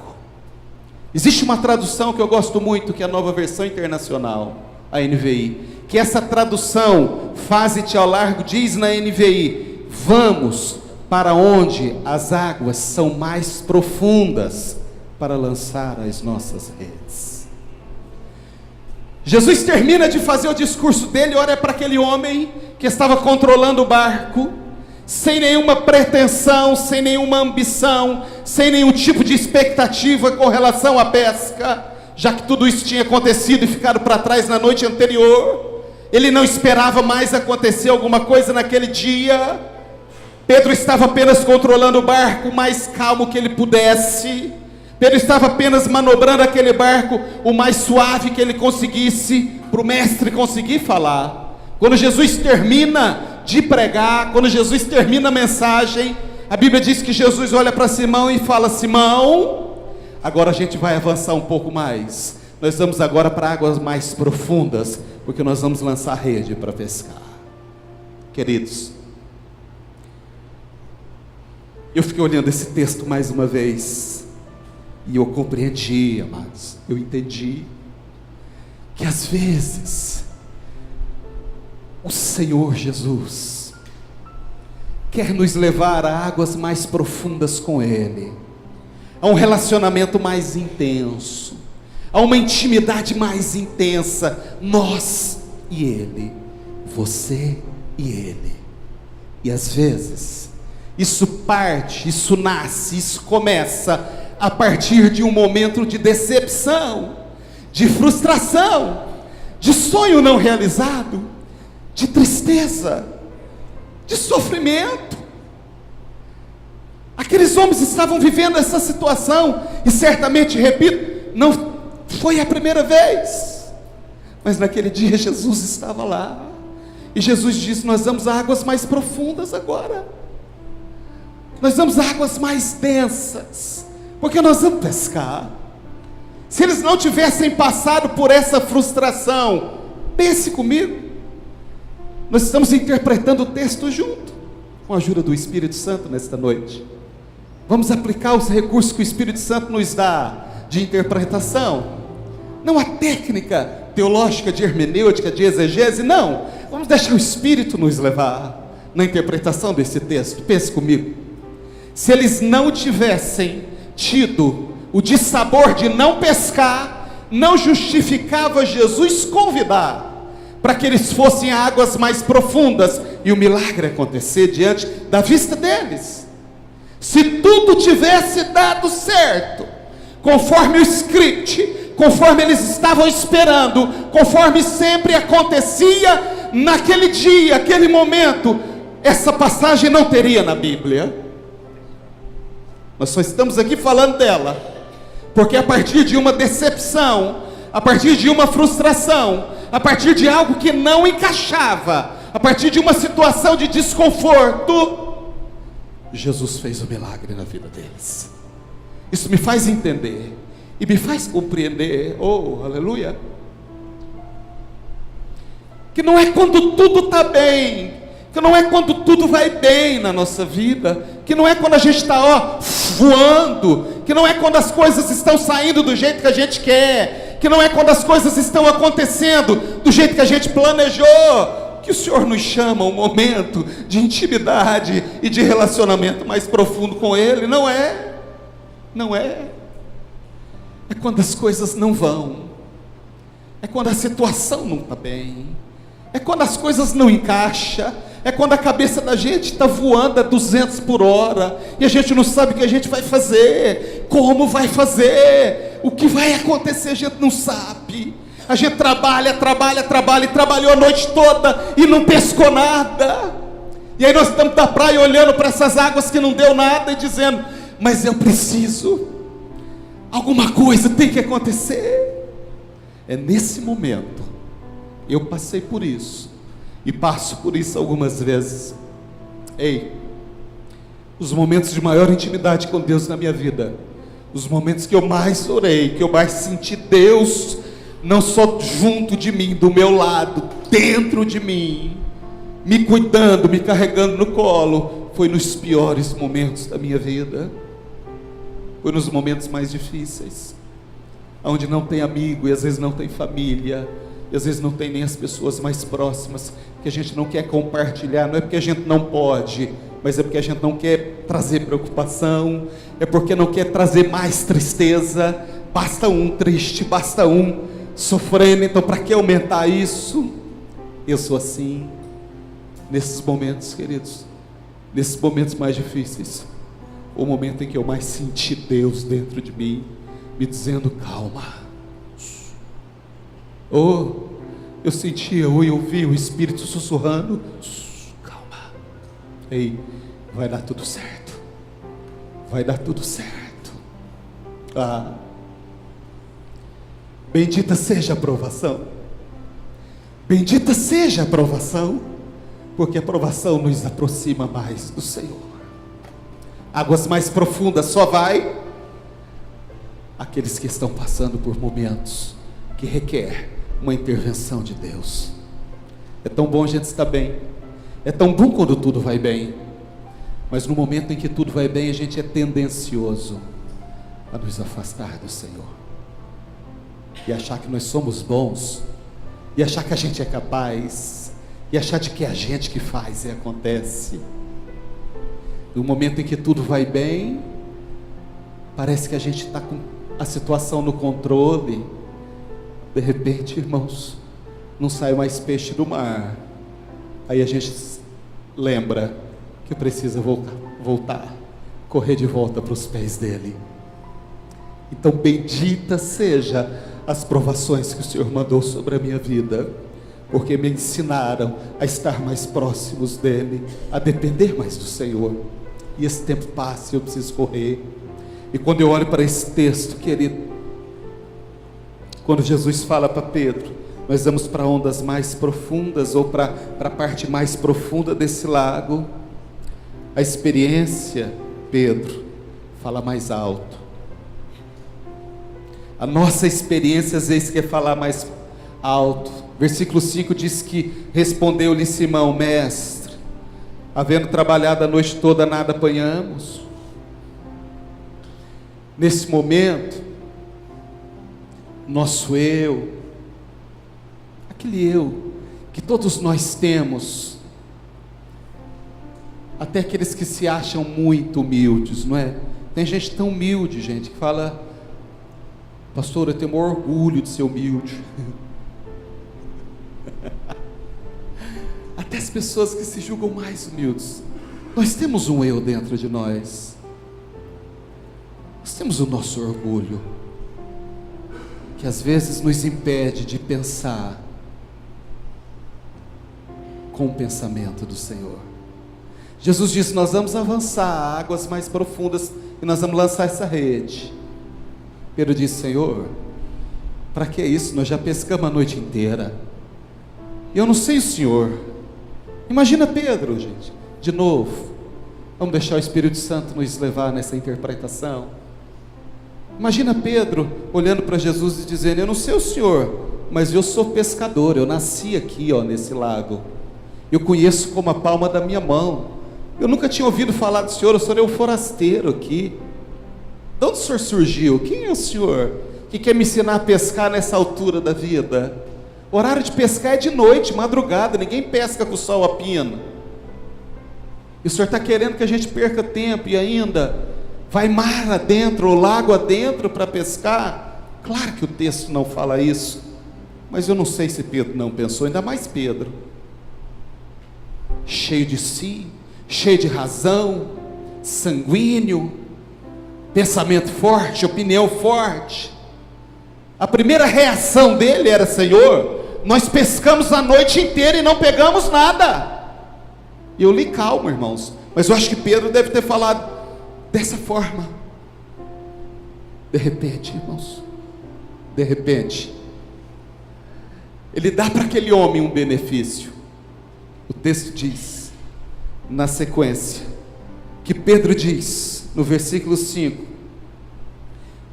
Existe uma tradução que eu gosto muito, que é a Nova Versão Internacional, a NVI, que essa tradução, faze-te ao largo, diz na NVI: vamos para onde as águas são mais profundas, para lançar as nossas redes. Jesus termina de fazer o discurso dele, olha para aquele homem que estava controlando o barco, sem nenhuma pretensão, sem nenhuma ambição, sem nenhum tipo de expectativa com relação à pesca, já que tudo isso tinha acontecido e ficado para trás na noite anterior. Ele não esperava mais acontecer alguma coisa naquele dia. Pedro estava apenas controlando o barco o mais calmo que ele pudesse. Pedro estava apenas manobrando aquele barco o mais suave que ele conseguisse, para o mestre conseguir falar. Quando Jesus termina de pregar, quando Jesus termina a mensagem, a Bíblia diz que Jesus olha para Simão e fala: Simão, agora a gente vai avançar um pouco mais, nós vamos agora para águas mais profundas, porque nós vamos lançar a rede para pescar. Queridos, eu fiquei olhando esse texto mais uma vez, e eu compreendi, amados, eu entendi, que às vezes, o Senhor Jesus quer nos levar a águas mais profundas com Ele, a um relacionamento mais intenso, a uma intimidade mais intensa, nós e Ele, você e Ele. E às vezes, isso nasce, isso começa a partir de um momento de decepção, de frustração, de sonho não realizado, de tristeza, de sofrimento. Aqueles homens estavam vivendo essa situação, e certamente, repito, não foi a primeira vez, mas naquele dia Jesus estava lá, e Jesus disse: nós vamos a águas mais profundas agora, nós vamos a águas mais densas, porque nós vamos pescar. Se eles não tivessem passado por essa frustração, pense comigo, nós estamos interpretando o texto junto, com a ajuda do Espírito Santo nesta noite. Vamos aplicar os recursos que o Espírito Santo nos dá de interpretação, não a técnica teológica de hermenêutica, de exegese, não. Vamos deixar o Espírito nos levar na interpretação desse texto. Pense comigo, se eles não tivessem tido o dissabor de não pescar, não justificava Jesus convidar para que eles fossem a águas mais profundas e o milagre acontecer diante da vista deles. Se tudo tivesse dado certo, conforme o script, conforme eles estavam esperando, conforme sempre acontecia naquele dia, aquele momento, essa passagem não teria na Bíblia. Nós só estamos aqui falando dela porque a partir de uma decepção, a partir de uma frustração, a partir de algo que não encaixava, a partir de uma situação de desconforto, Jesus fez o milagre na vida deles. Isso me faz entender e me faz compreender, oh, aleluia, que não é quando tudo está bem, que não é quando tudo vai bem na nossa vida, que não é quando a gente está voando, que não é quando as coisas estão saindo do jeito que a gente quer, que não é quando as coisas estão acontecendo do jeito que a gente planejou, que o Senhor nos chama a um momento de intimidade e de relacionamento mais profundo com Ele. Não é, é quando as coisas não vão, é quando a situação não está bem, é quando as coisas não encaixam, é quando a cabeça da gente está voando a 200 por hora, e a gente não sabe o que a gente vai fazer, como vai fazer, o que vai acontecer a gente não sabe. A gente trabalha e trabalhou a noite toda e não pescou nada, e aí nós estamos da praia olhando para essas águas que não deu nada e dizendo, mas eu preciso, alguma coisa tem que acontecer. É nesse momento, eu passei por isso, e passo por isso algumas vezes. Os momentos de maior intimidade com Deus na minha vida, os momentos que eu mais orei, que eu mais senti Deus, não só junto de mim, do meu lado, dentro de mim, me cuidando, me carregando no colo, foi nos piores momentos da minha vida, foi nos momentos mais difíceis, onde não tem amigo, e às vezes não tem família, e às vezes não tem nem as pessoas mais próximas, que a gente não quer compartilhar, não é porque a gente não pode, mas é porque a gente não quer trazer preocupação, é porque não quer trazer mais tristeza. Basta um triste, basta um sofrendo, então para que aumentar isso? Eu sou assim, nesses momentos, queridos, nesses momentos mais difíceis, o momento em que eu mais senti Deus dentro de mim, me dizendo, calma. Eu sentia, ou eu ouvia o Espírito sussurrando, calma, vai dar tudo certo, vai dar tudo certo. Bendita seja a provação, bendita seja a provação, porque a provação nos aproxima mais do Senhor. Águas mais profundas só vai aqueles que estão passando por momentos que requer uma intervenção de Deus. É tão bom a gente estar bem, é tão bom quando tudo vai bem, mas no momento em que tudo vai bem, a gente é tendencioso a nos afastar do Senhor, e achar que nós somos bons, e achar que a gente é capaz, e achar de que é a gente que faz e acontece. No momento em que tudo vai bem, parece que a gente está com a situação no controle. De repente, irmãos, não sai mais peixe do mar. Aí a gente lembra que precisa voltar, correr de volta para os pés dele. Então, bendita seja as provações que o Senhor mandou sobre a minha vida, porque me ensinaram a estar mais próximos dele, a depender mais do Senhor. E esse tempo passa e eu preciso correr. E quando eu olho para esse texto, querido, quando Jesus fala para Pedro, nós vamos para ondas mais profundas, ou para a parte mais profunda desse lago, a experiência, Pedro, fala mais alto. A nossa experiência às vezes quer falar mais alto. Versículo 5 diz que respondeu-lhe Simão, mestre, havendo trabalhado a noite toda, nada apanhamos. Nesse momento, nosso eu, aquele eu que todos nós temos, até aqueles que se acham muito humildes, não é? Tem gente tão humilde, gente, que fala, pastor, eu tenho o maior orgulho de ser humilde. Até as pessoas que se julgam mais humildes, nós temos um eu dentro de nós, nós temos o nosso orgulho, que às vezes nos impede de pensar com o pensamento do Senhor. Jesus disse, nós vamos avançar a águas mais profundas, e nós vamos lançar essa rede. Pedro disse, Senhor, para que isso? Nós já pescamos a noite inteira. Eu não sei o senhor. Imagina Pedro, gente, de novo. Vamos deixar o Espírito Santo nos levar nessa interpretação. Imagina Pedro olhando para Jesus e dizendo: eu não sei o senhor, mas eu sou pescador, eu nasci aqui, nesse lago. Eu conheço como a palma da minha mão. Eu nunca tinha ouvido falar do senhor, o senhor é um forasteiro aqui. De onde o senhor surgiu? Quem é o senhor que quer me ensinar a pescar nessa altura da vida? O horário de pescar é de noite, madrugada, ninguém pesca com o sol a pino. E o senhor está querendo que a gente perca tempo e ainda vai mar adentro, ou lago adentro para pescar? Claro que o texto não fala isso, mas eu não sei se Pedro não pensou, ainda mais Pedro, cheio de si, cheio de razão, sanguíneo, pensamento forte, opinião forte. A primeira reação dele era: Senhor, nós pescamos a noite inteira e não pegamos nada. E eu li calmo, irmãos, mas eu acho que Pedro deve ter falado dessa forma. De repente, irmãos, de repente, ele dá para aquele homem um benefício. O texto diz, na sequência, que Pedro diz, no versículo 5,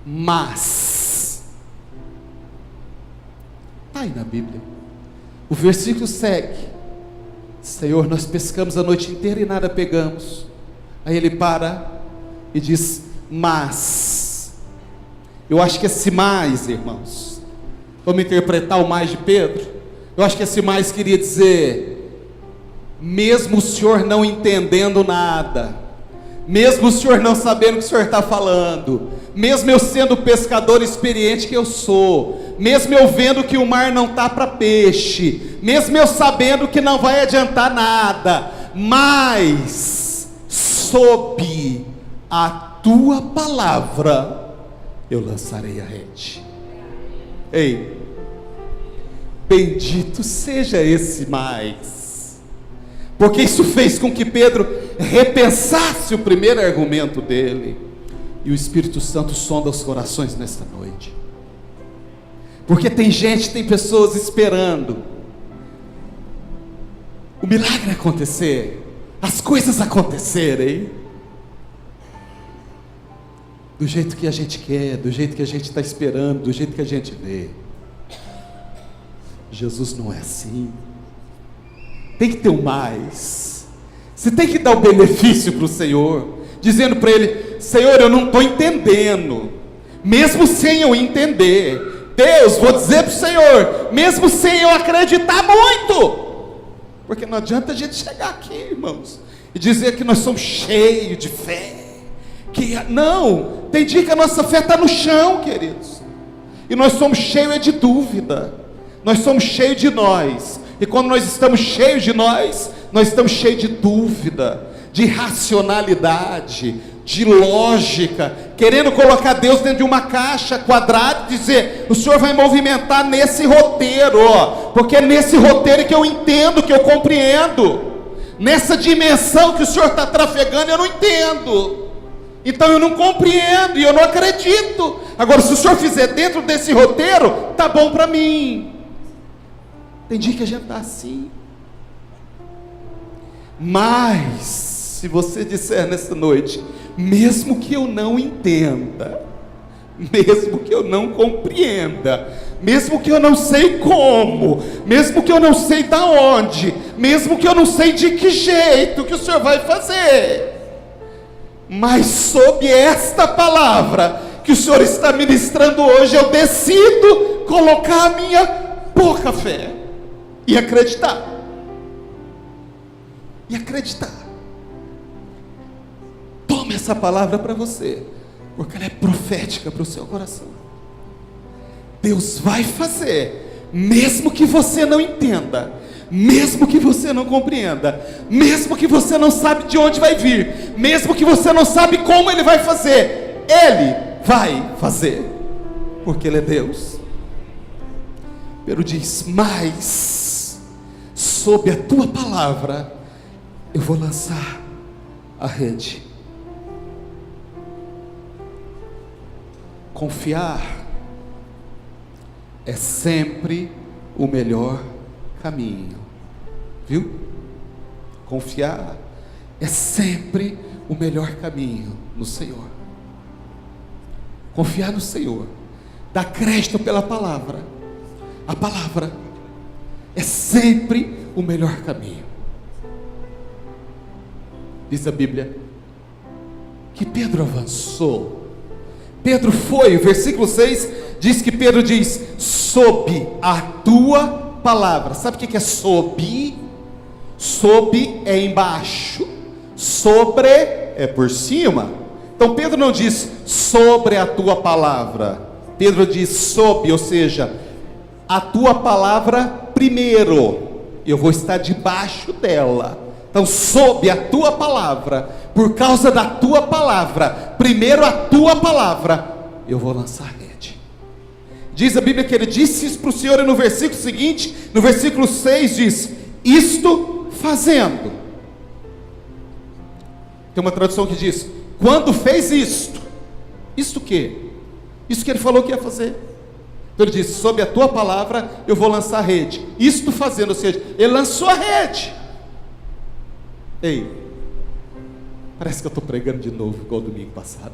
mas, está aí na Bíblia, o versículo segue: Senhor, nós pescamos a noite inteira e nada pegamos. Aí ele para e diz, mas. Eu acho que esse mais, irmãos, vamos interpretar o mais de Pedro. Eu acho que esse mais queria dizer: mesmo o senhor não entendendo nada, mesmo o senhor não sabendo o que o senhor está falando, mesmo eu sendo o pescador experiente que eu sou, mesmo eu vendo que o mar não está para peixe, mesmo eu sabendo que não vai adiantar nada, mas sob a tua palavra eu lançarei a rede. Ei, bendito seja esse mais, porque isso fez com que Pedro repensasse o primeiro argumento dele. E o Espírito Santo sonda os corações nesta noite, porque tem gente, tem pessoas esperando o milagre acontecer, as coisas acontecerem do jeito que a gente quer, do jeito que a gente está esperando, do jeito que a gente vê. Jesus não é assim. Tem que ter um mais. Você tem que dar o benefício para o Senhor, dizendo para Ele: Senhor, eu não estou entendendo, mesmo sem eu entender. Deus, vou dizer para o Senhor, mesmo sem eu acreditar muito, porque não adianta a gente chegar aqui, irmãos, e dizer que nós somos cheios de fé, que não, tem dia que a nossa fé está no chão, queridos, e nós somos cheios de dúvida, nós somos cheios de nós, e quando nós estamos cheios de nós estamos cheios de dúvida, de racionalidade, de lógica, querendo colocar Deus dentro de uma caixa quadrada e dizer: o Senhor vai movimentar nesse roteiro, porque é nesse roteiro que eu entendo, que eu compreendo, nessa dimensão que o Senhor está trafegando eu não entendo, então eu não compreendo e eu não acredito. Agora, se o Senhor fizer dentro desse roteiro, tá bom para mim. Tem dia que a gente está assim. Mas se você disser nessa noite: mesmo que eu não entenda, mesmo que eu não compreenda, mesmo que eu não sei como, mesmo que eu não sei da onde, mesmo que eu não sei de que jeito que o Senhor vai fazer, mas sob esta palavra que o Senhor está ministrando hoje, eu decido colocar a minha pouca fé e acreditar. E acreditar. Tome essa palavra para você, porque ela é profética para o seu coração. Deus vai fazer, mesmo que você não entenda, mesmo que você não compreenda, mesmo que você não sabe de onde vai vir, mesmo que você não sabe como Ele vai fazer, Ele vai fazer, porque Ele é Deus. Pedro diz: mas sob a tua palavra eu vou lançar a rede. Confiar é sempre o melhor caminho. Viu? Confiar é sempre o melhor caminho no Senhor. Confiar no Senhor, dar crédito pela palavra. A palavra é sempre o melhor caminho. Diz a Bíblia que Pedro avançou. Pedro foi, o versículo 6 diz que Pedro diz: sob a tua palavra. Sabe o que é sob? Sob é embaixo, sobre é por cima. Então Pedro não diz sobre a tua palavra, Pedro diz sob, ou seja, a tua palavra primeiro, eu vou estar debaixo dela. Então sob a tua palavra, por causa da tua palavra, primeiro a tua palavra, eu vou lançar a rede. Diz a Bíblia que ele disse isso para o Senhor, e no versículo seguinte, no versículo 6 diz: isto fazendo. Tem uma tradução que diz: quando fez isto. Isto o quê? Isso que ele falou que ia fazer. Então ele disse: sob a tua palavra eu vou lançar a rede. Isto fazendo, ou seja, ele lançou a rede. Ei, parece que eu estou pregando de novo, igual domingo passado.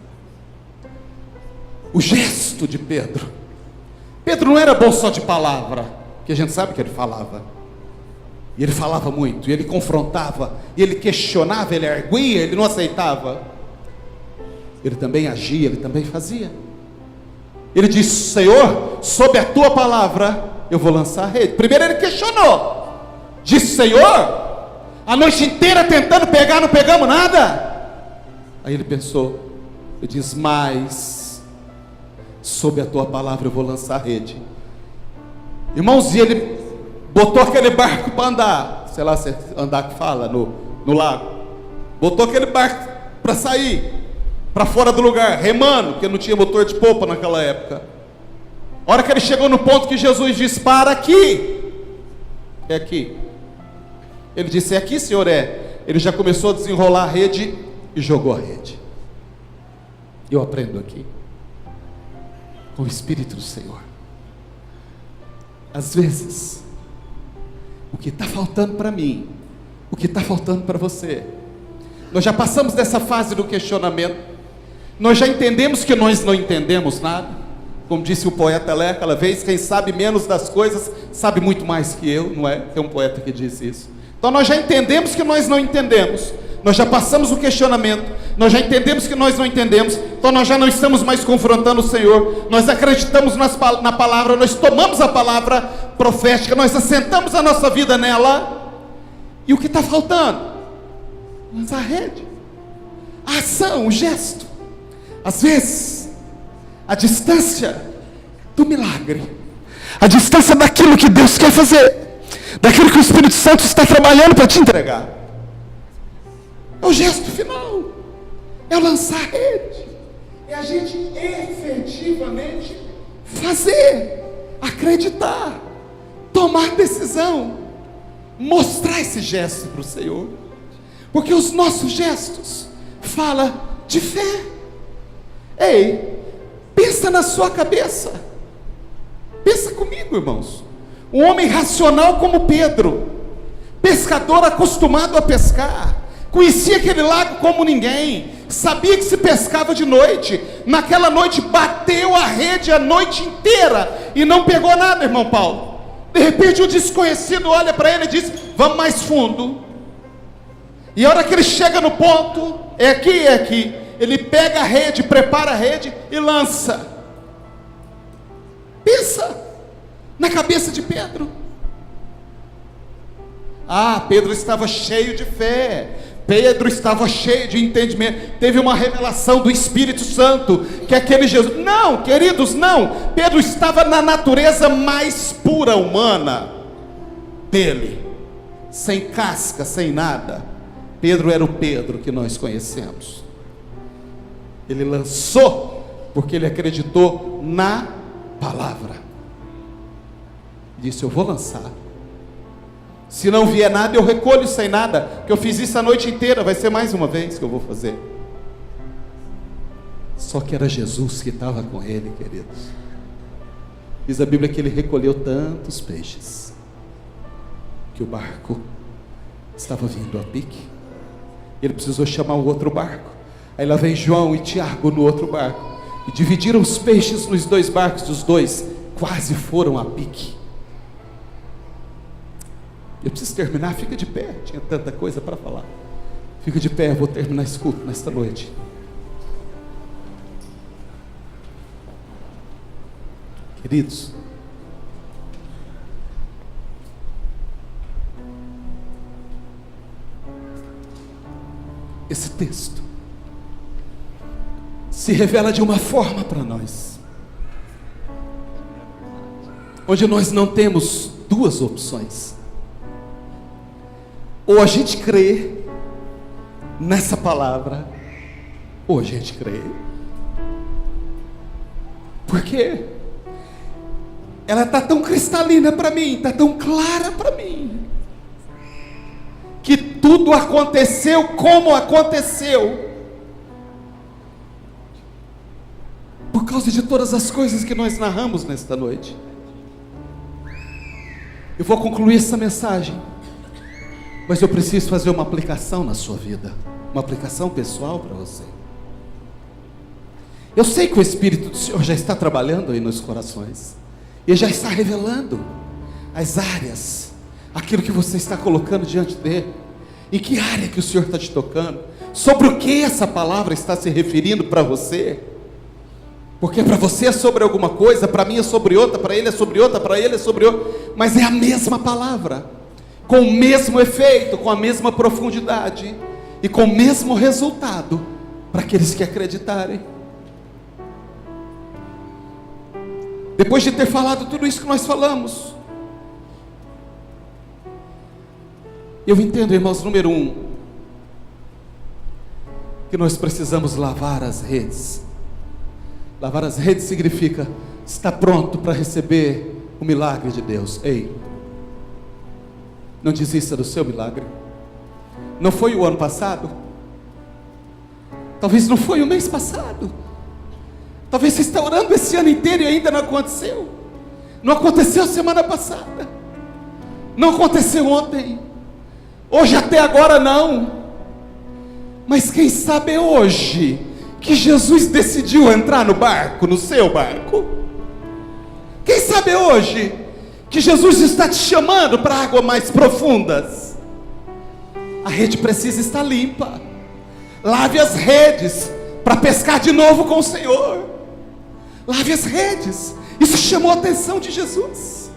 O gesto de Pedro. Pedro não era bom só de palavra, que a gente sabe que ele falava. E ele falava muito, e ele confrontava, e ele questionava, ele arguía, ele não aceitava. Ele também agia, ele também fazia. Ele disse: Senhor, sob a tua palavra eu vou lançar a rede. Primeiro ele questionou, disse: Senhor, a noite inteira tentando pegar, não pegamos nada. Aí ele pensou, ele diz: mas sob a tua palavra eu vou lançar a rede. Irmãos, e ele botou aquele barco para andar, sei lá se andar que fala, no lago. Botou aquele barco para sair para fora do lugar, remando, porque não tinha motor de popa naquela época. A hora que ele chegou no ponto que Jesus disse: para aqui. É aqui. Ele disse: é aqui, Senhor? É. Ele já começou a desenrolar a rede e jogou a rede. Eu aprendo aqui com o Espírito do Senhor. Às vezes, o que está faltando para mim, o que está faltando para você, nós já passamos dessa fase do questionamento. Nós já entendemos que nós não entendemos nada. Como disse o poeta Lé aquela vez: quem sabe menos das coisas sabe muito mais que eu, não é? Tem um poeta que disse isso. Então nós já entendemos que nós não entendemos. Nós já passamos o questionamento. Nós já entendemos que nós não entendemos. Então nós já não estamos mais confrontando o Senhor. Nós acreditamos na palavra. Nós tomamos a palavra profética. Nós assentamos a nossa vida nela. E o que está faltando? Lançar a rede. A ação, o gesto. Às vezes, a distância do milagre, a distância daquilo que Deus quer fazer, daquilo que o Espírito Santo está trabalhando para te entregar, é o gesto final, é o lançar a rede, é a gente efetivamente fazer, acreditar, tomar decisão, mostrar esse gesto para o Senhor, porque os nossos gestos falam de fé. Ei, pensa na sua cabeça, pensa comigo, irmãos. Um homem racional como Pedro, pescador acostumado a pescar, conhecia aquele lago como ninguém, sabia que se pescava de noite. Naquela noite bateu a rede a noite inteira e não pegou nada, irmão Paulo. De repente o desconhecido olha para ele e diz: vamos mais fundo. E a hora que ele chega no ponto, é aqui, é aqui. Ele pega a rede, prepara a rede e lança. Pensa na cabeça de Pedro. Ah, Pedro estava cheio de fé. Pedro estava cheio de entendimento. Teve uma revelação do Espírito Santo, que aquele Jesus... Não, queridos, não. Pedro estava na natureza mais pura humana dele, sem casca, sem nada. Pedro era o Pedro que nós conhecemos. Ele lançou porque ele acreditou na palavra. Disse: eu vou lançar. Se não vier nada, eu recolho sem nada, que eu fiz isso a noite inteira, vai ser mais uma vez que eu vou fazer. Só que era Jesus que estava com ele, queridos. Diz a Bíblia que ele recolheu tantos peixes. que o barco estava vindo a pique. Ele precisou chamar o outro barco. Aí lá vem João e Tiago no outro barco, e dividiram os peixes nos dois barcos. Os dois quase foram a pique. Eu preciso terminar, fica de pé, tinha tanta coisa para falar. Fica de pé, eu vou terminar esse culto nesta noite. Queridos, esse texto se revela de uma forma para nós, onde nós não temos duas opções. Ou a gente crê nessa palavra, ou a gente crê. Por quê? Ela está tão cristalina para mim, está tão clara para mim, que tudo aconteceu como aconteceu, por causa de todas as coisas que nós narramos nesta noite. Eu vou concluir essa mensagem, mas eu preciso fazer uma aplicação na sua vida, uma aplicação pessoal para você. Eu sei que o Espírito do Senhor já está trabalhando aí nos corações, e já está revelando as áreas, aquilo que você está colocando diante dele. Em que área que o Senhor está te tocando? Sobre o que essa palavra está se referindo para você? Porque para você é sobre alguma coisa, para mim é sobre outra, para ele é sobre outra, para ele é sobre outra, mas é a mesma palavra, com o mesmo efeito, com a mesma profundidade e com o mesmo resultado para aqueles que acreditarem. Depois de ter falado tudo isso que nós falamos, eu entendo, irmãos, número 1, que nós precisamos lavar as redes. Lavar as redes significa estar pronto para receber o milagre de Deus. Ei, não desista do seu milagre. Não foi o ano passado, talvez não foi o mês passado, talvez você está orando esse ano inteiro e ainda não aconteceu. Não aconteceu semana passada, não aconteceu ontem, hoje até agora não. Mas quem sabe hoje que Jesus decidiu entrar no barco, no seu barco? Quem sabe hoje que Jesus está te chamando para águas mais profundas? A rede precisa estar limpa. Lave as redes para pescar de novo com o Senhor. Lave as redes. Isso chamou a atenção de Jesus.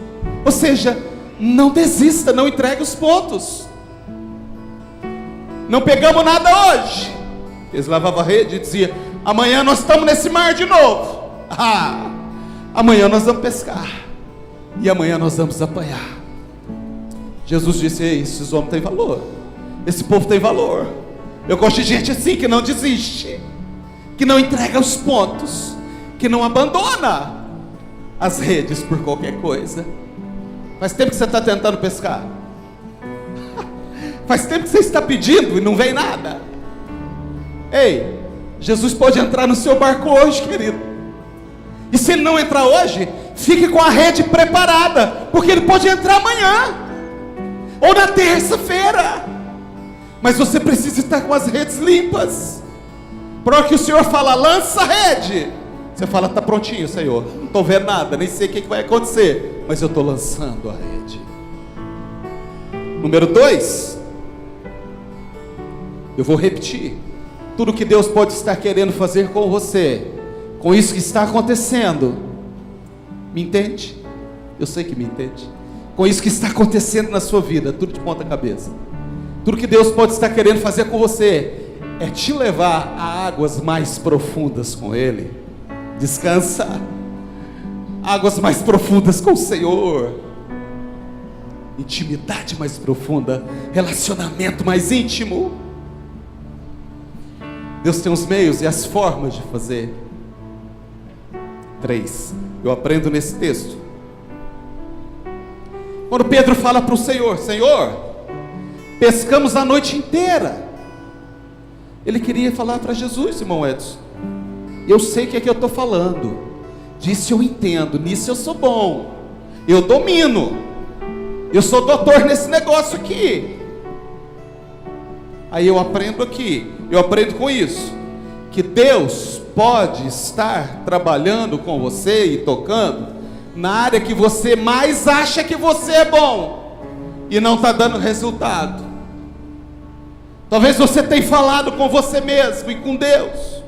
Ou seja, não desista, não entregue os pontos. Não pegamos nada hoje. Eles lavavam a rede e diziam: amanhã nós estamos nesse mar de novo. Amanhã nós vamos pescar, e amanhã nós vamos apanhar. Jesus disse: ei, esses homens têm valor, esse povo tem valor. Eu gosto de gente assim, que não desiste, que não entrega os pontos, que não abandona as redes por qualquer coisa. Faz tempo que você está tentando pescar. Faz tempo que você está pedindo e não vem nada. Ei, Jesus pode entrar no seu barco hoje, querido. E se ele não entrar hoje, fique com a rede preparada, porque ele pode entrar amanhã, ou na terça-feira. Mas você precisa estar com as redes limpas. Para hora que o Senhor fala: lança a rede, você fala: está prontinho, Senhor, não estou vendo nada, nem sei o que vai acontecer, mas eu estou lançando a rede. Número 2, eu vou repetir. Tudo que Deus pode estar querendo fazer com você, com isso que está acontecendo, me entende? Eu sei que me entende. Com isso que está acontecendo na sua vida, tudo de ponta cabeça. Tudo que Deus pode estar querendo fazer com você é te levar a águas mais profundas com Ele. Descansa. Águas mais profundas com o Senhor. Intimidade mais profunda, relacionamento mais íntimo. Deus tem os meios e as formas de fazer. 3, eu aprendo nesse texto. Quando Pedro fala para o Senhor: Senhor, pescamos a noite inteira. Ele queria falar para Jesus, irmão Edson: eu sei o que é que eu estou falando, disso eu entendo, nisso eu sou bom, eu domino. Eu sou doutor nesse negócio aqui. Aí eu aprendo aqui, eu aprendo com isso, que Deus pode estar trabalhando com você e tocando na área que você mais acha que você é bom e não está dando resultado. Talvez você tenha falado com você mesmo e com Deus: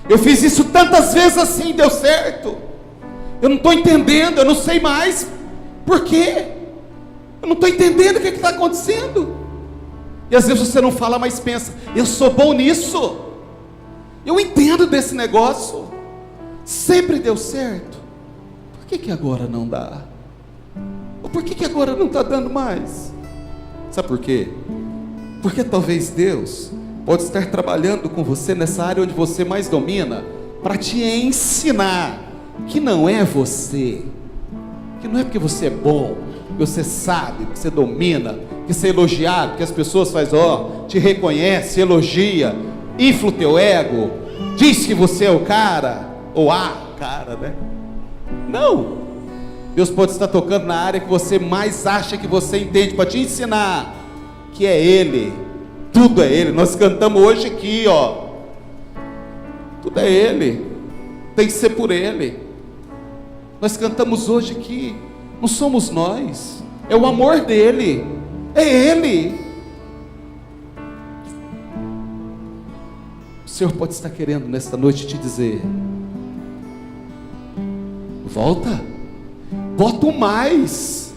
eu fiz isso tantas vezes assim, deu certo. Eu não estou entendendo, eu não sei mais por quê. Eu não estou entendendo o que está acontecendo. E às vezes você não fala, mas pensa: eu sou bom nisso, eu entendo desse negócio, sempre deu certo. Por que agora não dá? Ou por que agora não está dando mais? Sabe por quê? Porque talvez Deus pode estar trabalhando com você nessa área onde você mais domina, para te ensinar que não é você, que não é porque você é bom, que você sabe, que você domina, que você é elogiado, que as pessoas fazem, te reconhece, elogia, infla o teu ego, diz que você é o cara, ou a cara, né? Não. Deus pode estar tocando na área que você mais acha que você entende, para te ensinar que é Ele, tudo é Ele. Nós cantamos hoje aqui, tudo é Ele, tem que ser por Ele. Nós cantamos hoje aqui, não somos nós, é o amor dele, é Ele. O Senhor pode estar querendo nesta noite te dizer: volta, bota o mais,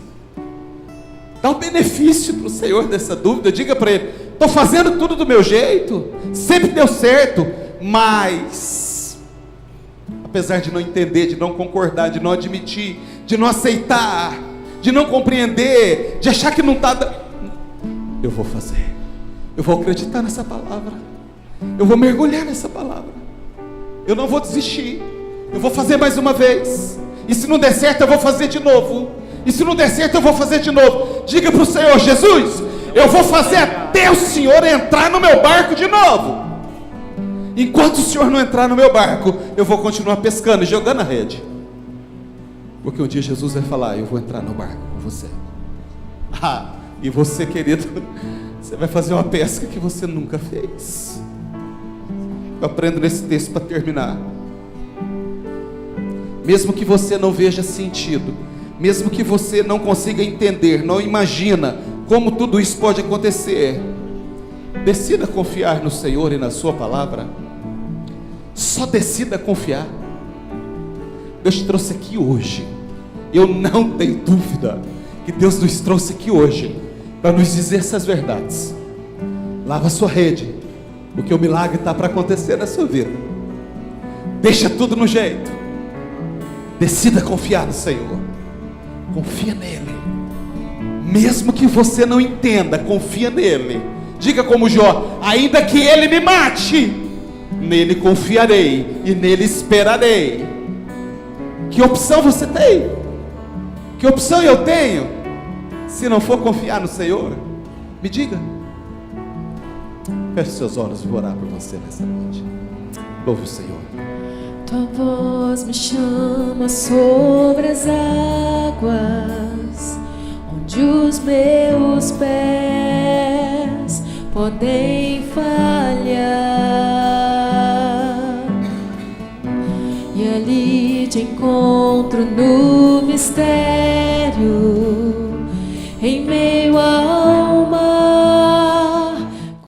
dá o benefício para o Senhor dessa dúvida. Diga para Ele: estou fazendo tudo do meu jeito, sempre deu certo, mas apesar de não entender, de não concordar, de não admitir, de não aceitar, de não compreender, de achar que não está dando, eu vou fazer, eu vou acreditar nessa palavra, eu vou mergulhar nessa palavra, eu não vou desistir, eu vou fazer mais uma vez, e se não der certo eu vou fazer de novo, e se não der certo eu vou fazer de novo. Diga para o Senhor: Jesus, eu vou fazer até o Senhor entrar no meu barco de novo. Enquanto o Senhor não entrar no meu barco, eu vou continuar pescando e jogando a rede, porque um dia Jesus vai falar: eu vou entrar no barco com você. E você, querido, você vai fazer uma pesca que você nunca fez. Eu aprendo nesse texto para terminar. Mesmo que você não veja sentido, mesmo que você não consiga entender, não imagina como tudo isso pode acontecer, decida confiar no Senhor e na sua palavra. Só decida confiar. Deus te trouxe aqui hoje, eu não tenho dúvida que Deus nos trouxe aqui hoje para nos dizer essas verdades. Lava a sua rede, porque o milagre está para acontecer na sua vida. Deixa tudo no jeito, decida confiar no Senhor, confia nele, mesmo que você não entenda, confia nele. Diga como Jó: ainda que ele me mate, nele confiarei e nele esperarei. Que opção você tem? Que opção eu tenho? Se não for confiar no Senhor, me diga. Feche seus olhos e vou orar por você nessa noite. Louve o Senhor. Tua voz me chama sobre as águas, onde os meus pés podem falhar, e ali te encontro no mistério, em meio ao